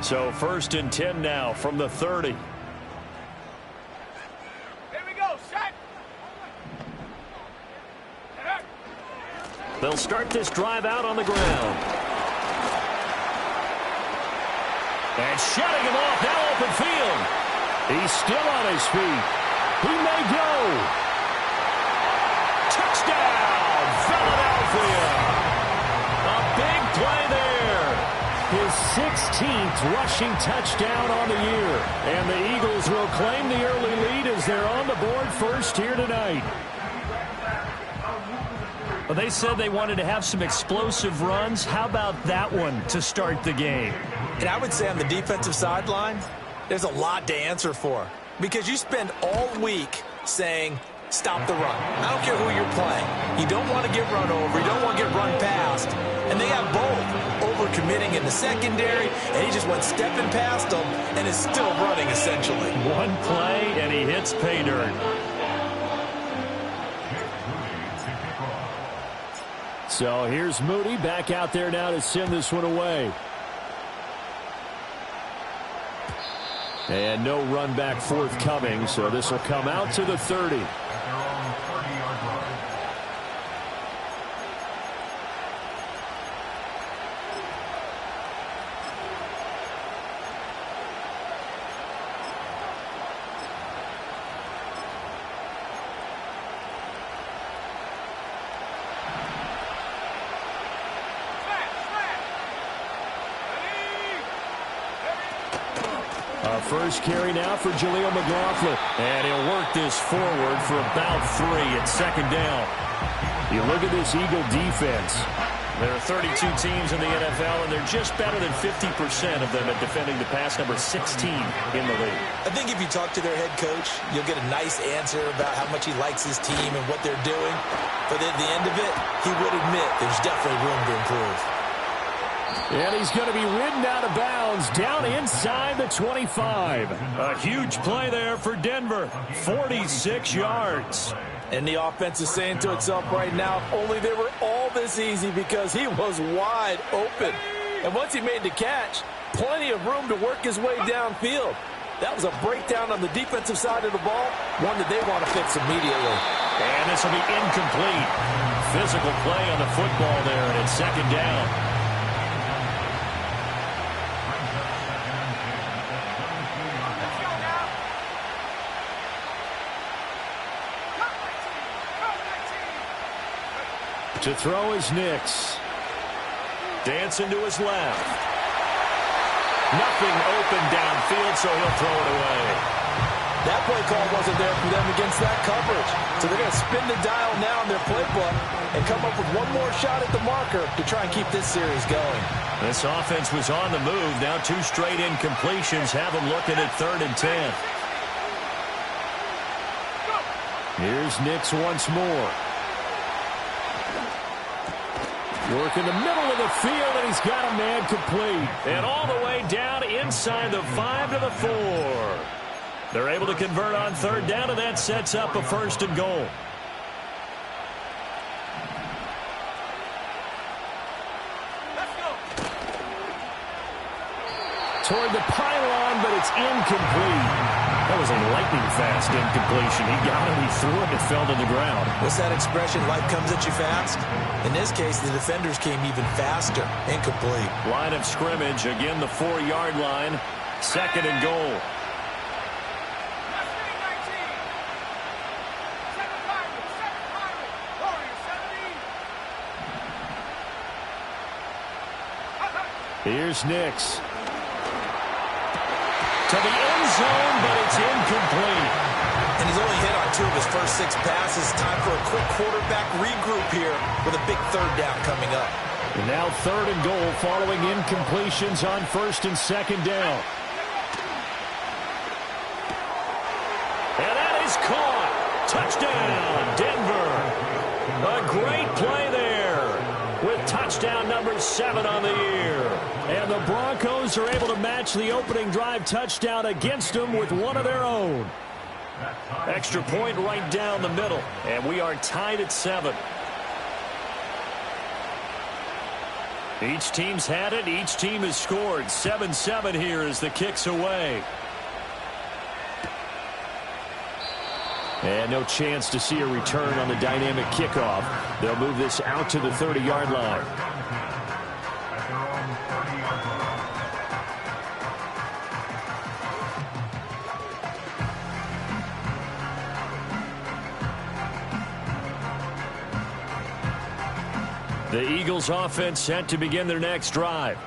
So 1st and 10 now from the 30. Here we go, set. They'll start this drive out on the ground. And shutting him off, now open field. He's still on his feet. He may go. Touchdown, Philadelphia. A big play there. His 16th rushing touchdown on the year. And the Eagles will claim the early lead as they're on the board first here tonight. Well, they said they wanted to have some explosive runs. How about that one to start the game? And I would say on the defensive sideline, there's a lot to answer for. Because you spend all week saying, stop the run. I don't care who you're playing. You don't want to get run over. You don't want to get run past. And they got both. Overcommitting in the secondary, and he just went stepping past them and is still running, essentially. One play, and he hits pay dirt. So here's Moody back out there now to send this one away. And no run back forthcoming, so this will come out to the 30. First carry now for Jaleel McLaughlin. And he'll work this forward for about 3 at 2nd down. You look at this Eagle defense. There are 32 teams in the NFL, and they're just better than 50% of them at defending the pass, number 16 in the league. I think if you talk to their head coach, you'll get a nice answer about how much he likes his team and what they're doing. But at the end of it, he would admit there's definitely room to improve. And he's going to be ridden out of bounds down inside the 25. A huge play there for Denver. 46 yards. And the offense is saying to itself right now, if only they were all this easy, because he was wide open. And once he made the catch, plenty of room to work his way downfield. That was a breakdown on the defensive side of the ball, one that they want to fix immediately. And this will be incomplete. Physical play on the football there, and it's 2nd down. To throw is Nix. Dancing to his left. Nothing open downfield, so he'll throw it away. That play call wasn't there for them against that coverage. So they're going to spin the dial now in their playbook and come up with one more shot at the marker to try and keep this series going. This offense was on the move. Now 2 straight incompletions have them looking at 3rd and 10. Here's Nix once more. Work in the middle of the field, and he's got a man complete. And all the way down inside the 5 to the 4. They're able to convert on 3rd down, and that sets up a 1st and goal. Let's go. Toward the pylon, but it's incomplete. That was a lightning-fast incompletion. He got it, he threw it, and it fell to the ground. What's that expression, life comes at you fast? In this case, the defenders came even faster. Incomplete. Line of scrimmage, again the 4-yard line. 2nd and goal. Here's Nix. To the end zone, but it's incomplete. And he's only hit on 2 of his first 6 passes. Time for a quick quarterback regroup here with a big 3rd down coming up. And now 3rd and goal following incompletions on 1st and 2nd down. And that is caught. Touchdown, Denver. A great play there with touchdown number 7 on the year. And the Broncos are able to match the opening drive touchdown against them with one of their own. Extra point right down the middle. And we are tied at 7. Each team's had it. Each team has scored. 7-7 here as the kick's away. And no chance to see a return on the dynamic kickoff. They'll move this out to the 30-yard line. The Eagles offense set to begin their next drive.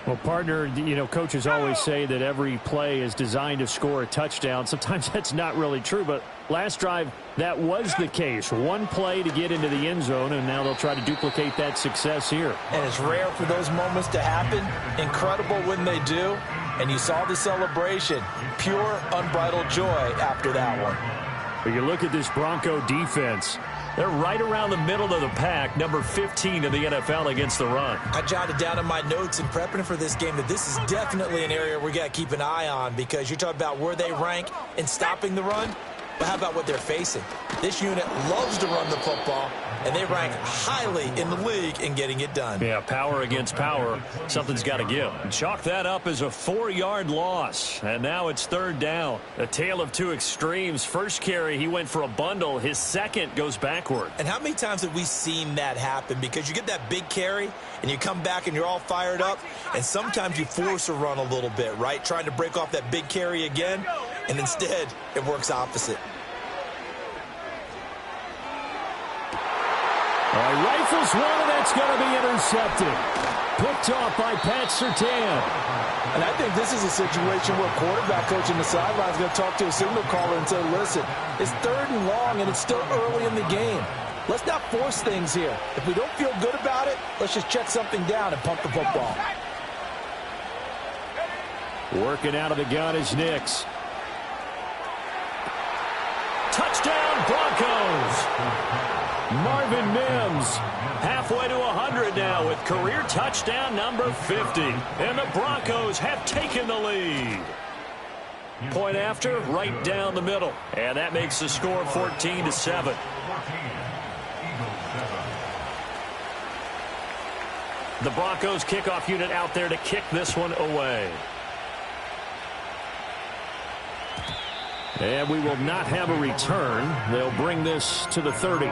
Well, partner, coaches always say that every play is designed to score a touchdown. Sometimes that's not really true, but last drive, that was the case. One play to get into the end zone, and now they'll try to duplicate that success here. And it's rare for those moments to happen. Incredible when they do. And you saw the celebration. Pure, unbridled joy after that one. But you look at this Bronco defense. They're right around the middle of the pack, number 15 in the NFL against the run. I jotted down in my notes in prepping for this game that this is definitely an area we got to keep an eye on, because you're talking about where they rank in stopping the run. But how about what they're facing? This unit loves to run the football, and they rank highly in the league in getting it done. Yeah, power against power. Something's got to give. Chalk that up as a 4-yard loss. And now it's third down. A tale of two extremes. First carry, he went for a bundle. His second goes backward. And how many times have we seen that happen? Because you get that big carry, and you come back and you're all fired up, and sometimes you force a run a little bit, right? Trying to break off that big carry again, and instead it works opposite. Rifles one, and that's going to be intercepted. Picked off by Pat Surtain. And I think this is a situation where quarterback coach in the sideline is going to talk to a signal caller and say, listen, it's third and long, and it's still early in the game. Let's not force things here. If we don't feel good about it, let's just check something down and pump the football. Working out of the gun is Nix. Touchdown, Broncos! Marvin Mims halfway to 100 now with career touchdown number 50. And the Broncos have taken the lead. Point after, right down the middle. And that makes the score 14-7. The Broncos kickoff unit out there to kick this one away. And we will not have a return. They'll bring this to the 30.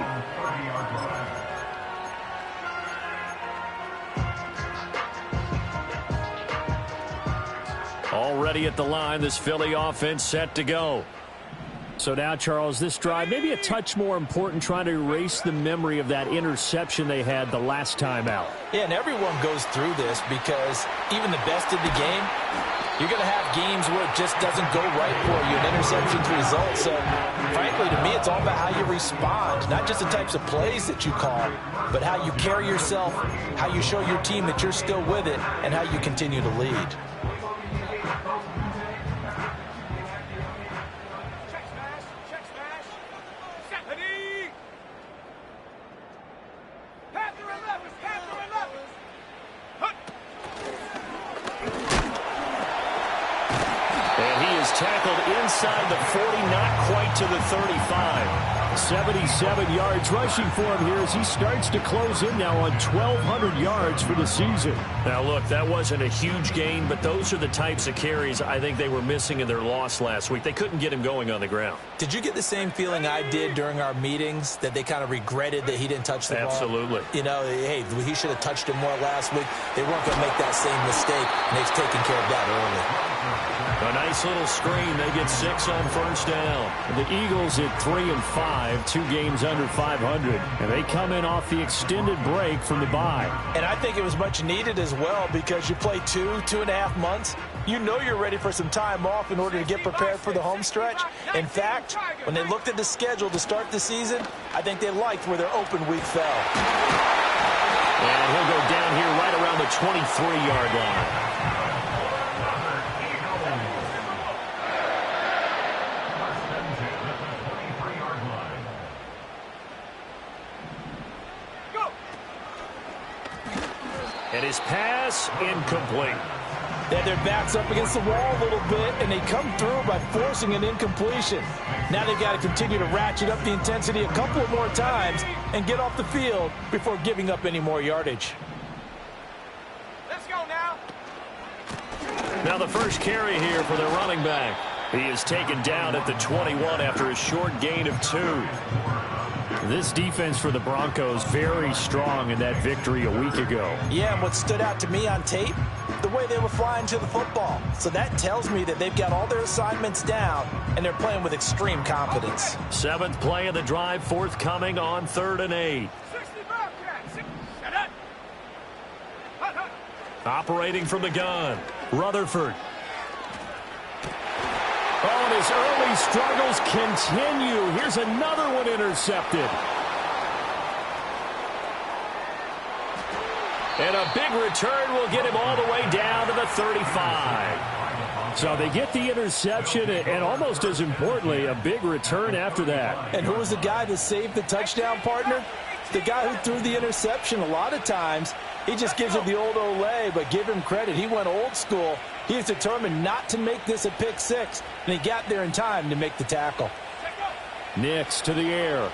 Already at the line, this Philly offense set to go. So now, Charles, this drive maybe a touch more important, trying to erase the memory of that interception they had the last time out. Yeah, and everyone goes through this because even the best in the game, you're going to have games where it just doesn't go right for you, and interceptions result. So, frankly, to me, it's all about how you respond, not just the types of plays that you call, but how you carry yourself, how you show your team that you're still with it, and how you continue to lead. Tackled inside the 40, not quite to the 35. 77 yards rushing for him here as he starts to close in now on 1,200 yards for the season. Now, look, that wasn't a huge gain, but those are the types of carries I think they were missing in their loss last week. They couldn't get him going on the ground. Did you get the same feeling I did during our meetings, that they kind of regretted that he didn't touch the ball? Absolutely. You know, hey, he should have touched him more last week. They weren't going to make that same mistake, and they've taken care of that early. A nice little screen. They get 6 on first down. The Eagles at 3-5, 2 games under 500, and they come in off the extended break from the bye. And I think it was much needed as well, because you play 2.5 months. You know you're ready for some time off in order to get prepared for the home stretch. In fact, when they looked at the schedule to start the season, I think they liked where their open week fell. And he'll go down here right around the 23-yard line. And his pass incomplete. They had their backs up against the wall a little bit, and they come through by forcing an incompletion. Now they've got to continue to ratchet up the intensity a couple of more times and get off the field before giving up any more yardage. Now the first carry here for their running back. He is taken down at the 21 after a short gain of 2. This defense for the Broncos very strong in that victory a week ago. Yeah, and what stood out to me on tape, the way they were flying to the football. So that tells me that they've got all their assignments down, and they're playing with extreme confidence. 7th play of the drive forthcoming on 3rd and 8. 60 Bobcats. Shut up. Hut, hut. Operating from the gun, Rutherford. Oh, and his early struggles continue. Here's another one intercepted. And a big return will get him all the way down to the 35. So they get the interception, and almost as importantly, a big return after that. And who was the guy that saved the touchdown, partner? The guy who threw the interception. A lot of times, he just gives it the old Olay, but give him credit. He went old school. He was determined not to make this a pick 6, and he got there in time to make the tackle. Nix to the air.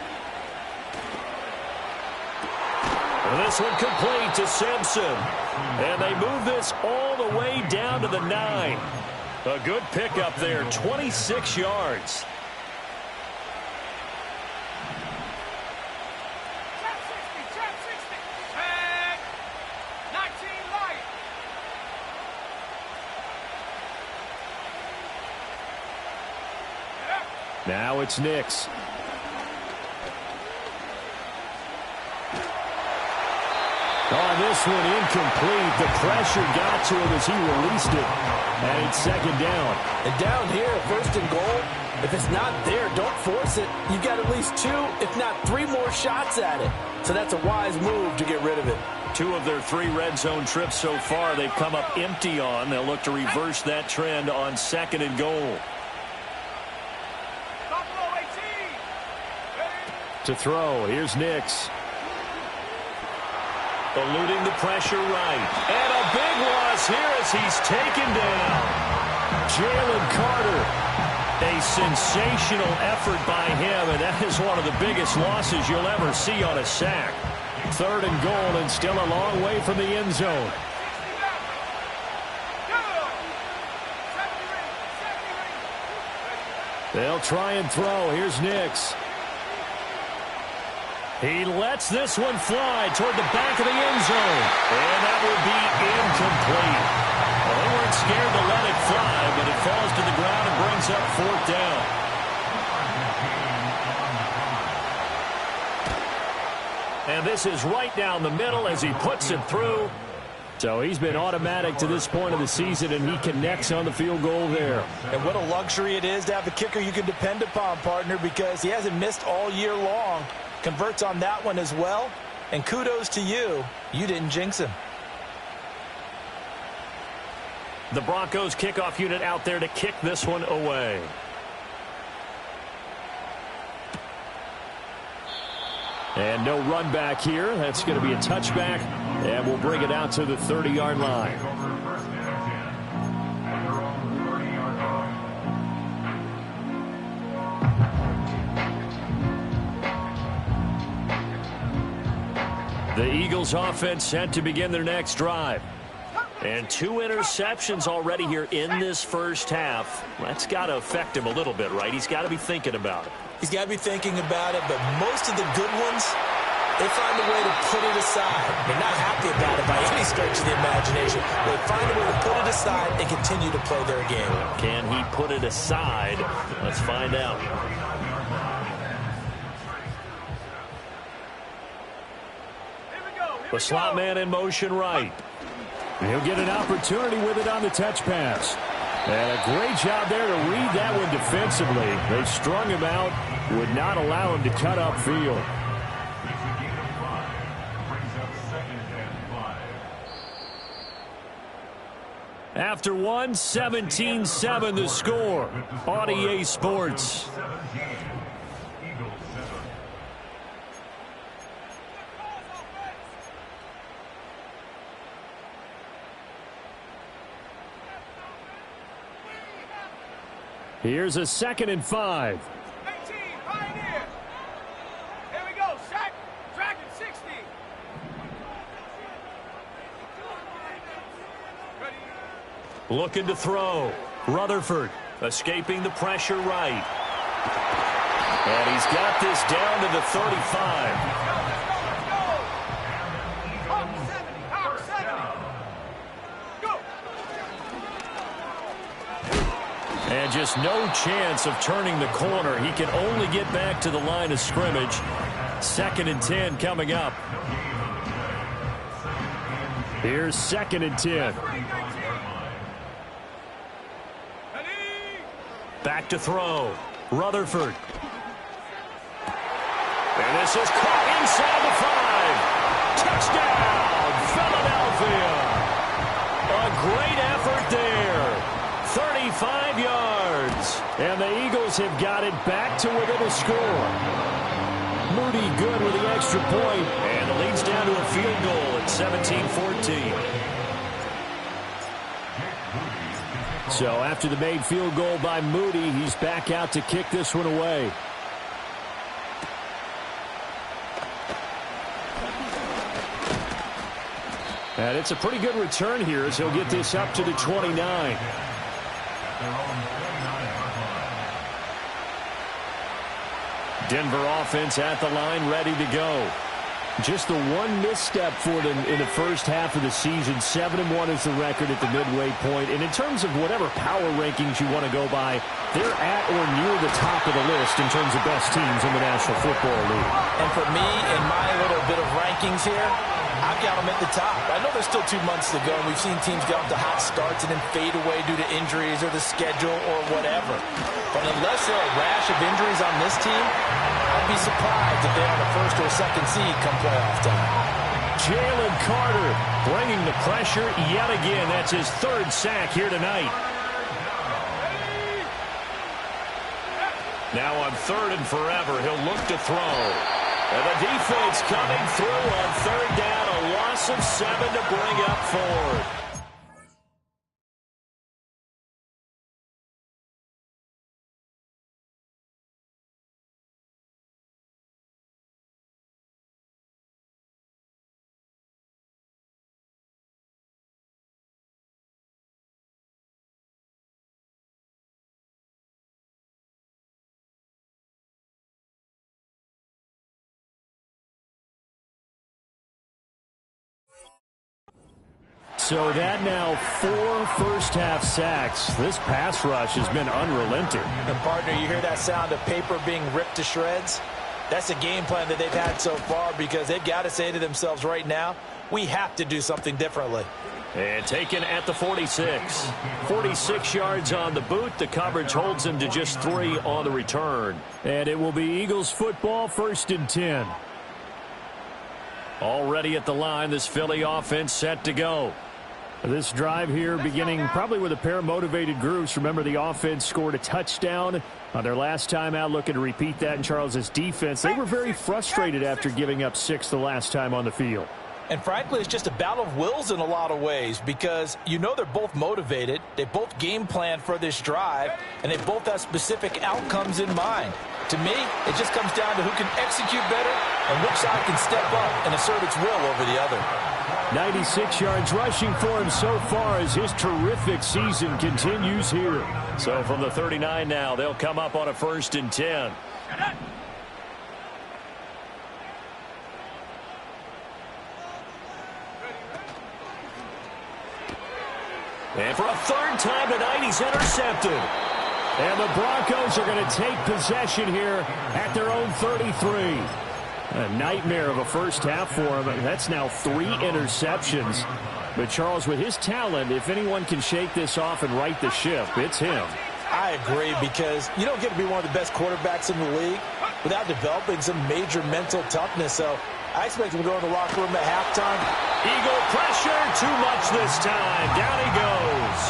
And this one complete to Simpson. And they move this all the way down to the 9. A good pickup there, 26 yards. Trap 60, trap 60. Tag. 19 light. Now it's Nix. On this one, incomplete. The pressure got to him as he released it. And it's 2nd down. And down here, 1st and goal, if it's not there, don't force it. You've got at least 2, if not 3 more shots at it. So that's a wise move to get rid of it. 2 of their 3 red zone trips so far they've come up empty on. They'll look to reverse that trend on 2nd and goal. Buffalo 18. Ready? To throw, here's Nix. Eluding the pressure right. And a big loss here as he's taken down. Jalen Carter. A sensational effort by him, and that is one of the biggest losses you'll ever see on a sack. 3rd and goal, and still a long way from the end zone. 60 left. Go. 70 ring. 70 ring. They'll try and throw. Here's Nix. He lets this one fly toward the back of the end zone. And that will be incomplete. Well, they weren't scared to let it fly, but it falls to the ground and brings up 4th down. And this is right down the middle as he puts it through. So he's been automatic to this point of the season, and he connects on the field goal there. And what a luxury it is to have a kicker you can depend upon, partner, because he hasn't missed all year long. Converts on that one as well. And kudos to you. You didn't jinx him. The Broncos kickoff unit out there to kick this one away. And no run back here. That's going to be a touchback. And we'll bring it out to the 30-yard line. The Eagles offense set to begin their next drive. And 2 interceptions already here in this first half. That's got to affect him a little bit, right? He's got to be thinking about it. He's got to be thinking about it, but most of the good ones, they find a way to put it aside. They're not happy about it by any stretch of the imagination. They find a way to put it aside and continue to play their game. Can he put it aside? Let's find out. The slot man in motion right. He'll get an opportunity with it on the touch pass. And a great job there to read that one defensively. They strung him out, would not allow him to cut upfield. After one, 17-7 the score on EA Sports. Here's a 2nd and 5. 18, Pioneer. Here we go, Shaq. Dragon 60. Ready. Looking to throw. Rutherford escaping the pressure right. And he's got this down to the 35. And just no chance of turning the corner. He can only get back to the line of scrimmage. 2nd and 10 coming up. Here's 2nd and 10. Back to throw. Rutherford. And this is caught inside the 5. Touchdown, Philadelphia. A great effort there. 35 yards. And the Eagles have got it back to within a score. Moody good with the extra point. And it leads down to a field goal at 17-14. So after the made field goal by Moody, he's back out to kick this one away. And it's a pretty good return here as he'll get this up to the 29. Denver offense at the line, ready to go. Just the one misstep for them in the first half of the season. 7-1 is the record at the midway point. And in terms of whatever power rankings you want to go by, they're at or near the top of the list in terms of best teams in the National Football League. And for me, in my little bit of rankings here, I've got them at the top. I know there's still 2 months to go, and we've seen teams get off to hot starts and then fade away due to injuries or the schedule or whatever. But unless there are a rash of injuries on this team, I'd be surprised if they're on the 1st or 2nd seed come playoff time. Jalen Carter bringing the pressure yet again. That's his 3rd sack here tonight. Now on 3rd and forever, he'll look to throw. And the defense coming through on 3rd down. A loss of 7 to bring up 4th. So that now 4 first-half sacks. This pass rush has been unrelenting. And, partner, you hear that sound of paper being ripped to shreds? That's a game plan that they've had so far because they've got to say to themselves right now, we have to do something differently. And taken at the 46. 46 yards on the boot. The coverage holds him to just 3 on the return. And it will be Eagles football, 1st and 10. Already at the line, this Philly offense set to go. This drive here beginning probably with a pair of motivated groups. Remember, the offense scored a touchdown on their last time out, looking to repeat that in Charles's defense. They were very frustrated after giving up 6 the last time on the field. And frankly, it's just a battle of wills in a lot of ways because you know they're both motivated. They both game plan for this drive, and they both have specific outcomes in mind. To me, it just comes down to who can execute better and which side can step up and assert its will over the other. 96 yards rushing for him so far as his terrific season continues here. So from the 39 now, they'll come up on a 1st and 10. And for a 3rd time tonight, he's intercepted. And the Broncos are going to take possession here at their own 33. A nightmare of a first half for him. That's now 3 interceptions. But Charles, with his talent, if anyone can shake this off and right the ship, it's him. I agree because you don't get to be one of the best quarterbacks in the league without developing some major mental toughness. So I expect him to go in the locker room at halftime. Eagle pressure, too much this time. Down he goes.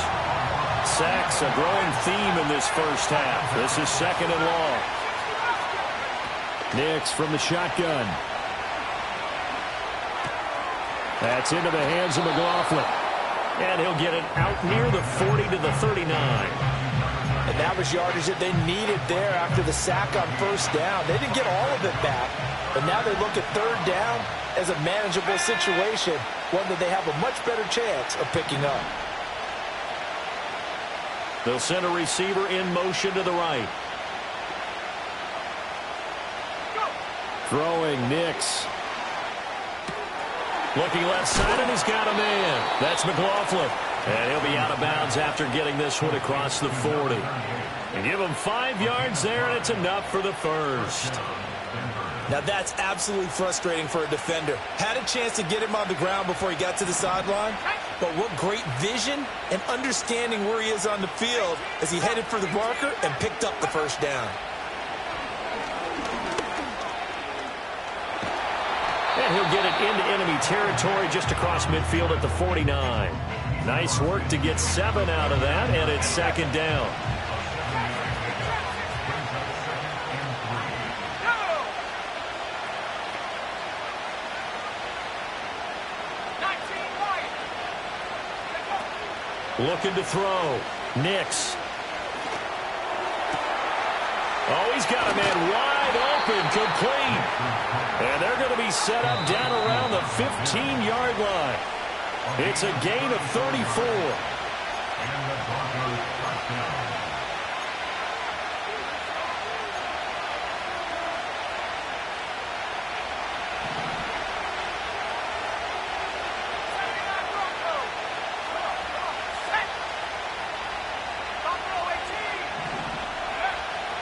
Sacks, a growing theme in this first half. This is 2nd and long. Nix from the shotgun. That's into the hands of McLaughlin. And he'll get it out near the 40 to the 39. And that was yardage that they needed there after the sack on 1st down. They didn't get all of it back, but now they look at 3rd down as a manageable situation, one that they have a much better chance of picking up. They'll send a receiver in motion to the right. Throwing Nix. Looking left side, and he's got a man. That's McLaughlin. And he'll be out of bounds after getting this one across the 40. And give him 5 yards there, and it's enough for the first. Now that's absolutely frustrating for a defender. Had a chance to get him on the ground before he got to the sideline, but what great vision and understanding where he is on the field as he headed for the marker and picked up the first down. And he'll get it into enemy territory just across midfield at the 49. Nice work to get 7 out of that, and it's second down. Looking to throw. Nix. Oh, he's got a man wide open, complete. And they're going to be set up down around the 15-yard line. It's a gain of 34.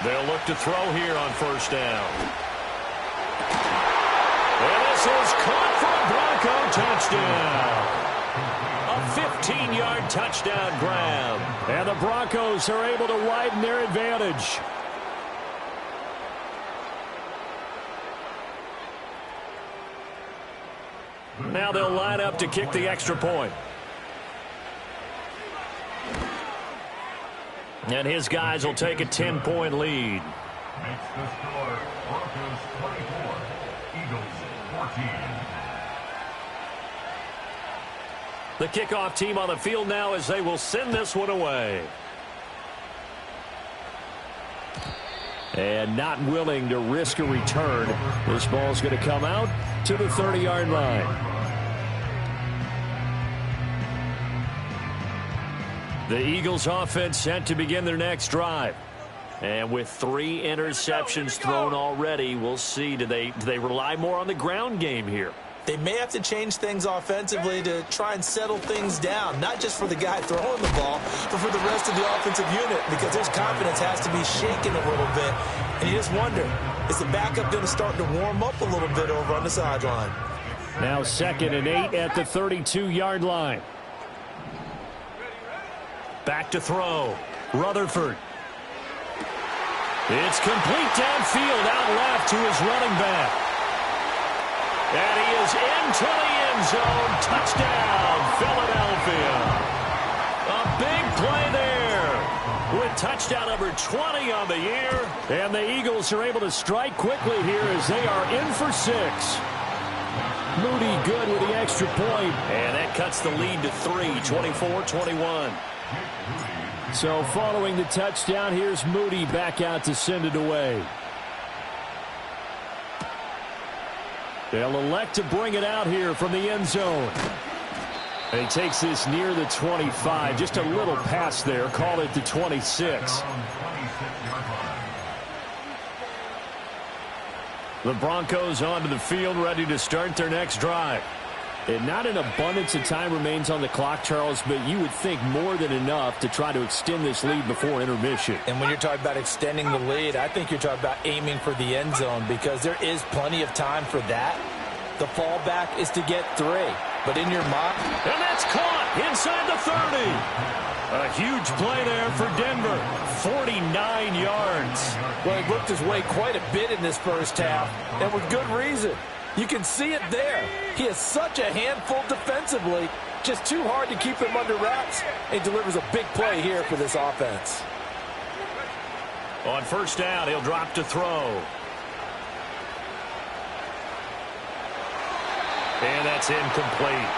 They'll look to throw here on first down. And this is caught for a Bronco touchdown. A 15-yard touchdown grab. And the Broncos are able to widen their advantage. Now they'll line up to kick the extra point. And his guys will take a 10-point lead. Makes the score Broncos 24, Eagles 14. The kickoff team on the field now as they will send this one away. And not willing to risk a return. This ball's going to come out to the 30-yard line. The Eagles offense set to begin their next drive. And with 3 interceptions thrown already, we'll see. Do they rely more on the ground game here? They may have to change things offensively to try and settle things down, not just for the guy throwing the ball, but for the rest of the offensive unit, because his confidence has to be shaken a little bit. And you just wonder, is the backup going to start to warm up a little bit over on the sideline? Now 2nd and 8 at the 32-yard line. Back to throw. Rutherford. It's complete downfield, out left to his running back. And he is into the end zone. Touchdown, Philadelphia. A big play there with touchdown number 20 on the year. And the Eagles are able to strike quickly here as they are in for 6. Moody good with the extra point. And that cuts the lead to 3, 24-21. So following the touchdown, here's Moody back out to send it away. They'll elect to bring it out here from the end zone. And he takes this near the 25. Just a little pass there. Call it the 26. The Broncos onto the field, ready to start their next drive. And not an abundance of time remains on the clock, Charles, but you would think more than enough to try to extend this lead before intermission. And when you're talking about extending the lead, I think you're talking about aiming for the end zone because there is plenty of time for that. The fallback is to get 3. But in your mock... And that's caught inside the 30. A huge play there for Denver. 49 yards. Well, he worked his way quite a bit in this first half, and with good reason. You can see it there. He is such a handful defensively. Just too hard to keep him under wraps. He delivers a big play here for this offense. On first down, he'll drop to throw. And that's incomplete.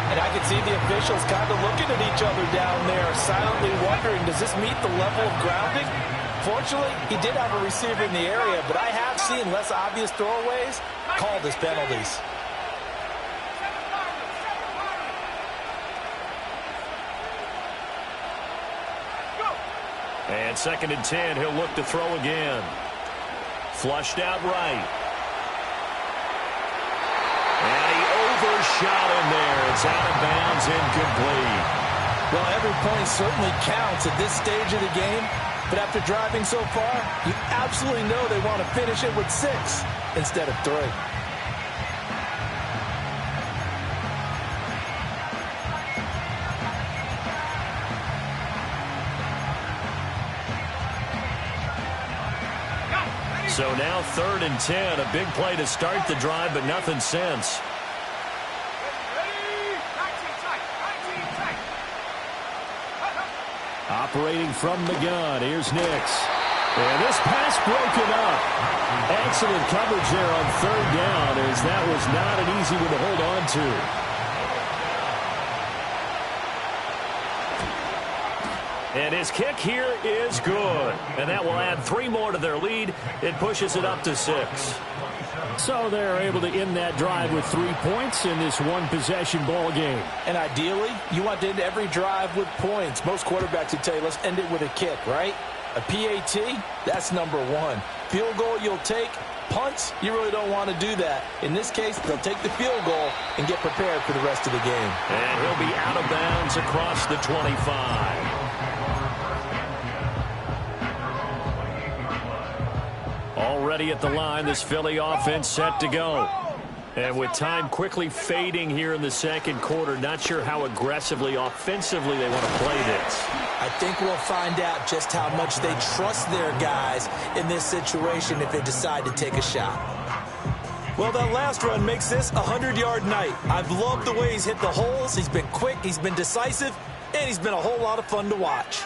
And I can see the officials kind of looking at each other down there, silently wondering, does this meet the level of grounding? Fortunately, he did have a receiver in the area, but I have seen less obvious throwaways called as penalties. And 2nd and 10, he'll look to throw again. Flushed out right. And he overshot in there. It's out of bounds, incomplete. Well, every point certainly counts at this stage of the game. But after driving so far, you absolutely know they want to finish it with 6 instead of 3. So now 3rd and 10, a big play to start the drive, but nothing since. Operating from the gun, here's Nix. And this pass broken up. Excellent coverage there on 3rd down, as that was not an easy one to hold on to. And his kick here is good. And that will add 3 more to their lead. It pushes it up to 6. So they're able to end that drive with 3 points in this one-possession ball game. And ideally, you want to end every drive with points. Most quarterbacks would tell you, let's end it with a kick, right? A PAT, that's number 1. Field goal you'll take. Punts, you really don't want to do that. In this case, they'll take the field goal and get prepared for the rest of the game. And he'll be out of bounds across the 25. Already at the line, this Philly offense set to go. And with time quickly fading here in the 2nd quarter, not sure how aggressively, offensively they want to play this. I think we'll find out just how much they trust their guys in this situation if they decide to take a shot. Well, that last run makes this a 100-yard night. I've loved the way he's hit the holes. He's been quick, he's been decisive, and he's been a whole lot of fun to watch.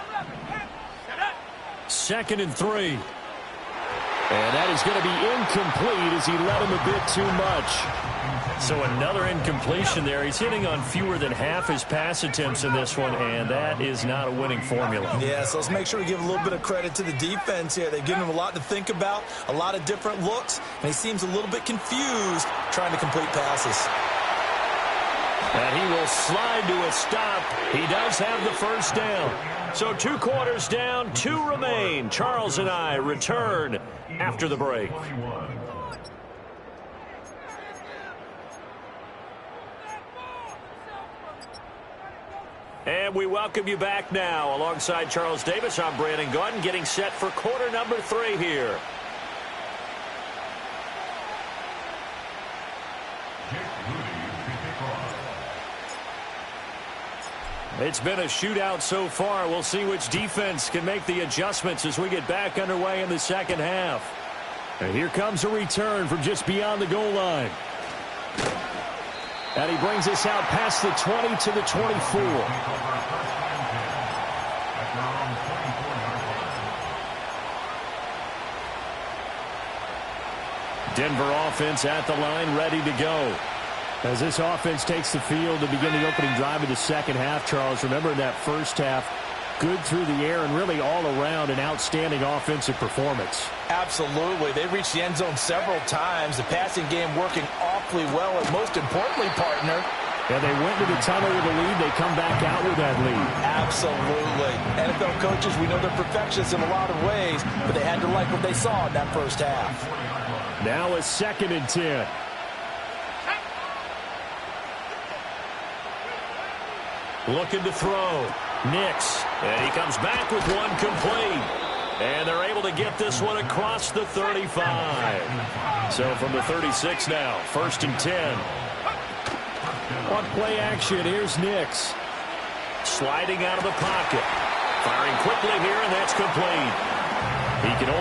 2nd and 3. And that is going to be incomplete as he led him a bit too much. So another incompletion there. He's hitting on fewer than half his pass attempts in this one, and that is not a winning formula. Yeah, so let's make sure we give a little bit of credit to the defense here. They've given him a lot to think about, a lot of different looks, and he seems a little bit confused trying to complete passes. And he will slide to a stop. He does have the first down. So 2 quarters down, 2 remain. Charles and I return after the break. And we welcome you back now. Alongside Charles Davis, I'm Brandon Gaudin, getting set for quarter number 3 here. It's been a shootout so far. We'll see which defense can make the adjustments as we get back underway in the 2nd half. And here comes a return from just beyond the goal line. And he brings us out past the 20 to the 24. Denver offense at the line, ready to go. As this offense takes the field to begin the opening drive of the 2nd half, Charles, remember in that first half, good through the air and really all around an outstanding offensive performance. Absolutely. They reached the end zone several times. The passing game working awfully well, and most importantly, partner, Yeah, they went to the tunnel with a lead. They come back out with that lead. absolutely. NFL coaches, we know they're perfectionists in a lot of ways, but they had to like what they saw in that first half. Now a 2nd and 10. Looking to throw. Nix. And he comes back with one complete. And they're able to get this one across the 35. So from the 36 now, 1st and 10. On play action, here's Nix. Sliding out of the pocket. Firing quickly here, and that's complete. He can only